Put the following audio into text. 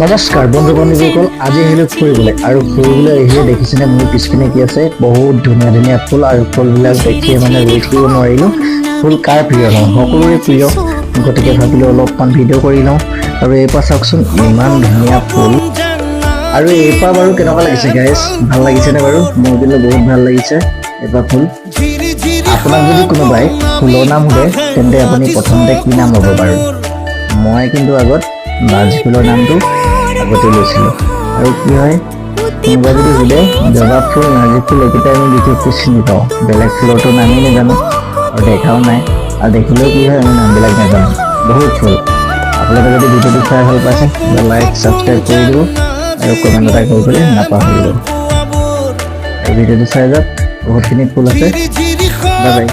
নমস্কাৰ বন্ধু বান্ধৱীসকল, আজি আহিলোঁ ফুৰিবলৈ আৰু ফুৰিবলৈ আহিয়ে দেখিছেনে মোৰ পিছপিনে কি আছে, বহুত ধুনীয়া ধুনীয়া ফুল আৰু ফুলবিলাক দেখিয়ে মানে ৰৈ থাকিব নোৱাৰিলোঁ। ফুল কাৰ প্ৰিয় নহয়, সকলোৰে প্ৰিয়, গতিকে ভাবিলোঁ অলপমান ভিডিঅ' কৰি লওঁ। আৰু এইপাহ চাওকচোন ইমান ধুনীয়া ফুল। আৰু এইপাহ বাৰু কেনেকুৱা লাগিছে গাইজ, ভাল লাগিছেনে বাৰু? মোৰ কিন্তু বহুত ভাল লাগিছে এইপাহ ফুল। আপোনাক যদি কোনোবাই ফুলৰ নাম সোধে তেন্তে আপুনি প্ৰথমতে কি নাম ল'ব বাৰু? মই কিন্তু আগত নাৰ্জী ফুলৰ নামটো আগতে লৈছিলোঁ। আৰু কি হয়, কোনোবাই যদি সোধে জবা ফুল, নাৰ্জী ফুল এইকেইটা আমি বিশেষকৈ চিনি পাওঁ, বেলেগ ফুলৰতো নামেই নাজানো আৰু দেখাও নাই, আৰু দেখিলেও কি হয় আমি নামবিলাক নাজানো। বহুত ফুল। আপোনালোকে যদি ভিডিঅ'টো চাই ভাল পাইছে লাইক ছাবস্ক্ৰাইব কৰি দিব আৰু কমেণ্ট এটা কৰিবলৈ নাপাহৰিব। আৰু ভিডিঅ'টো চাই যাওক, বহুতখিনি ফুল আছে। Bye bye.